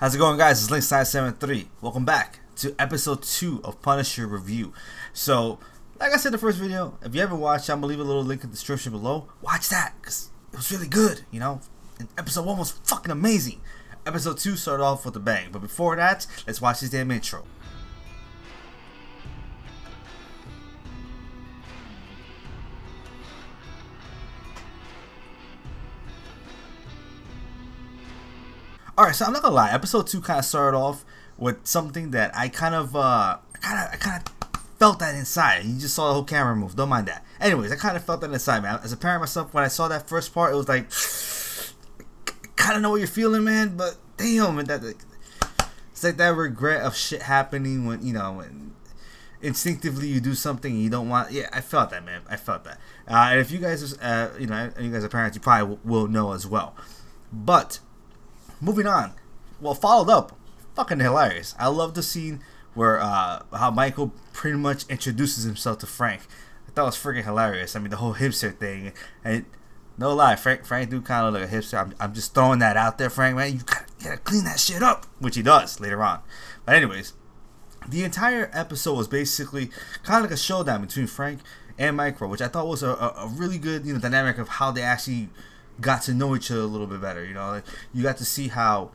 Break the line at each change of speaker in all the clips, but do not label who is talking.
How's it going, guys? It's Link973. Welcome back to episode 2 of Punisher Review. So, like I said in the first video, if you haven't watched, I'm going to leave a little link in the description below. Watch that, because it was really good, you know? And episode 1 was fucking amazing. Episode 2 started off with a bang. But before that, let's watch this damn intro. Alright, so I'm not gonna lie, episode 2 kind of started off with something that I kind of felt that inside. You just saw the whole camera move, don't mind that. Anyways, I kind of felt that inside, man. As a parent myself, when I saw that first part, it was like, kind of know what you're feeling, man, but damn, it's like that regret of shit happening when, you know, when instinctively you do something and you don't want. Yeah, I felt that, man. I felt that. And if you guys, you know, you guys are parents, you probably will know as well. But moving on, well, followed up, fucking hilarious. I love the scene where how Michael pretty much introduces himself to Frank. I thought it was freaking hilarious. I mean, the whole hipster thing, and no lie, Frank do kind of look like a hipster. I'm just throwing that out there, Frank, man. You gotta clean that shit up, which he does later on. But anyways, the entire episode was basically kind of like a showdown between Frank and Micro, which I thought was a really good, you know, dynamic of how they actually got to know each other a little bit better. You know, like, you got to see how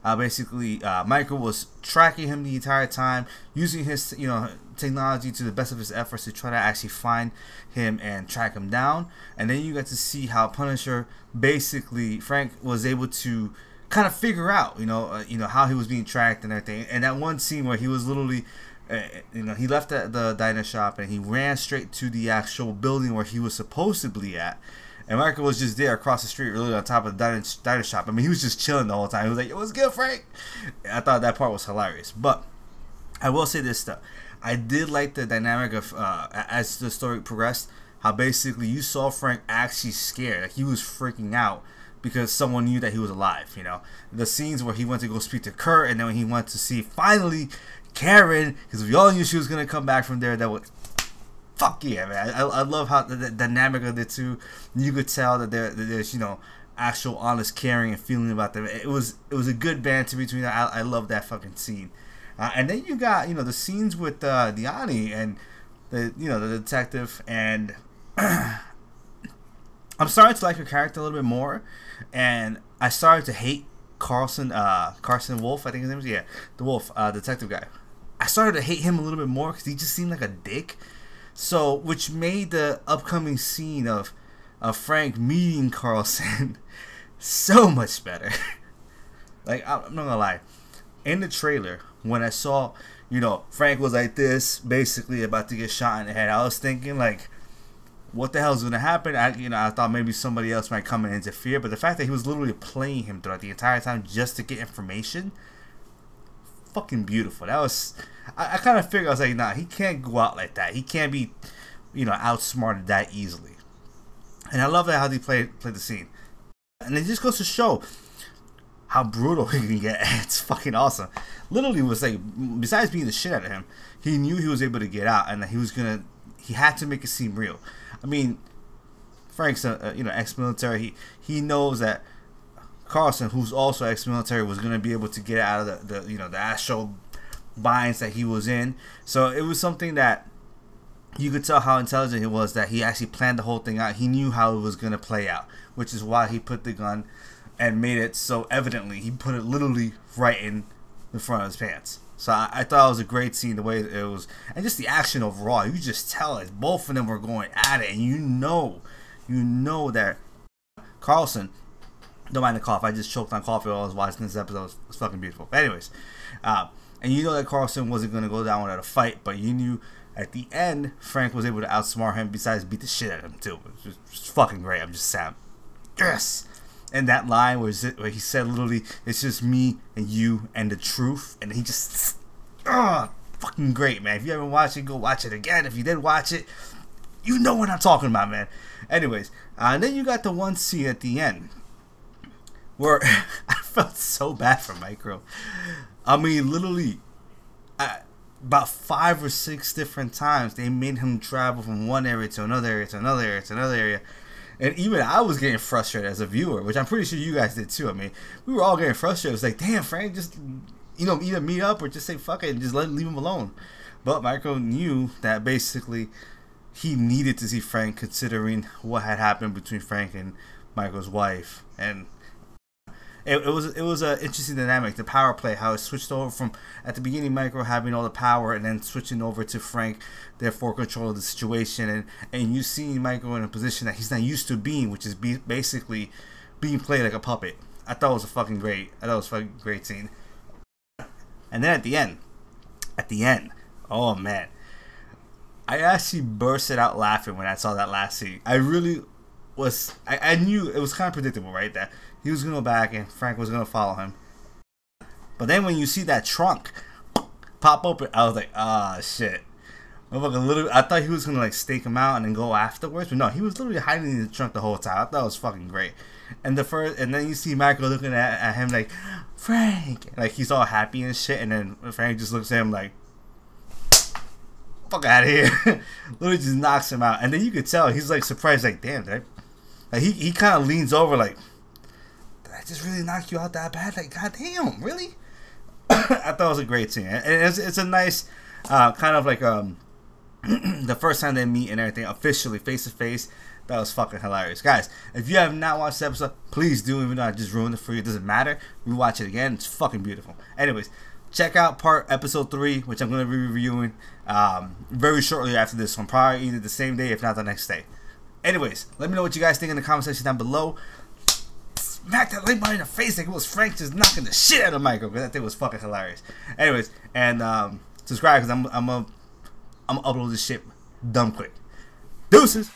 basically Michael was tracking him the entire time, using his, you know, technology to the best of his efforts to try to actually find him and track him down. And then you got to see how Punisher, basically Frank was able to kind of figure out, you know, how he was being tracked and everything. And that one scene where he was literally you know, he left the diner shop and he ran straight to the actual building where he was supposedly at. And Michael was just there across the street, really on top of the diner shop. I mean, he was just chilling the whole time. He was like, "Yo, what's good, Frank?" I thought that part was hilarious. But I will say this stuff. I did like the dynamic of, as the story progressed, how basically you saw Frank actually scared. Like, he was freaking out because someone knew that he was alive, you know. The scenes where he went to go speak to Kurt, and then when he went to see, finally, Karen, because we all knew she was going to come back from there, that would... Fuck yeah, man. I love how the dynamic of the two. You could tell that there's, you know, actual honest caring and feeling about them. It was a good banter between them. I love that fucking scene. And then you got, you know, the scenes with Diani and the, you know, the detective, and I'm starting to like her character a little bit more, and I started to hate Carson Wolf, I think his name is, yeah, the Wolf, detective guy. I started to hate him a little bit more because he just seemed like a dick. So, which made the upcoming scene of Frank meeting Carlson so much better. Like, I'm not gonna lie, in the trailer, when I saw, you know, Frank was like this, basically about to get shot in the head, I was thinking, like, what the hell is gonna happen? I thought maybe somebody else might come and interfere, but the fact that he was literally playing him throughout the entire time just to get information, fucking beautiful. That was, I kind of figured, I was like, nah, he can't go out like that. He can't be, you know, outsmarted that easily. And I love that how they played the scene. And it just goes to show how brutal he can get. It's fucking awesome. Literally, it was like, besides beating the shit out of him, he knew he was able to get out, and that he had to make it seem real. I mean, Frank's you know, ex-military. He knows that Carlson, who's also ex-military, was going to be able to get out of the you know, the astral binds that he was in. So it was something that you could tell how intelligent he was, that he actually planned the whole thing out. He knew how it was going to play out, which is why he put the gun and made it so evidently. He put it literally right in the front of his pants. So I thought it was a great scene, the way it was, and just the action overall. You just tell it, both of them were going at it, and you know that Carlson, don't mind the cough, I just choked on coffee while I was watching this episode. It's fucking beautiful. But anyways, and you know that Carlson wasn't going to go down without a fight, but you knew at the end Frank was able to outsmart him, besides beat the shit out of him too. It was just fucking great. I'm just saying, yes. And that line where he said literally, "It's just me and you and the truth," and he just, fucking great, man. If you haven't watched it, go watch it again. If you did watch it, you know what I'm talking about, man. Anyways, and then you got the one scene at the end where I felt so bad for Micro. I mean, literally, about 5 or 6 different times they made him travel from one area to another area to another area to another area. And even I was getting frustrated as a viewer, which I'm pretty sure you guys did too. I mean, we were all getting frustrated. It was like, damn, Frank, just, you know, either meet up or just say fuck it and just leave him alone. But Michael knew that basically he needed to see Frank, considering what had happened between Frank and Michael's wife. And it was an interesting dynamic, the power play, how it switched over from at the beginning Michael having all the power and then switching over to Frank, therefore control of the situation, and you seeing Michael in a position that he's not used to being, which is basically being played like a puppet. I thought it was a fucking great scene. And then at the end, oh man, I actually bursted out laughing when I saw that last scene. I really was, I knew it was kind of predictable, right, that he was going to go back and Frank was going to follow him. But then when you see that trunk pop open, I was like, ah, shit. I thought he was going to like stake him out and then go afterwards. But no, he was literally hiding in the trunk the whole time. I thought it was fucking great. And then you see Michael looking at him like, Frank. Like he's all happy and shit. And then Frank just looks at him like, fuck out of here. Literally just knocks him out. And then you could tell he's like surprised, like, damn, did I? Like he kind of leans over like, did I just really knock you out that bad? Like, goddamn, really? I thought it was a great scene. And it's a nice kind of like the first time they meet and everything officially face to face. That was fucking hilarious. Guys, if you have not watched the episode, please do. Even though I just ruined it for you, it doesn't matter. Rewatch it again. It's fucking beautiful. Anyways, check out episode 3, which I'm going to be reviewing very shortly after this one. Probably either the same day, if not the next day. Anyways, let me know what you guys think in the comment section down below. Smack that like button in the face like it was Frank just knocking the shit out of Michael, because that thing was fucking hilarious. Anyways, and subscribe, because I'm gonna upload this shit dumb quick. Deuces.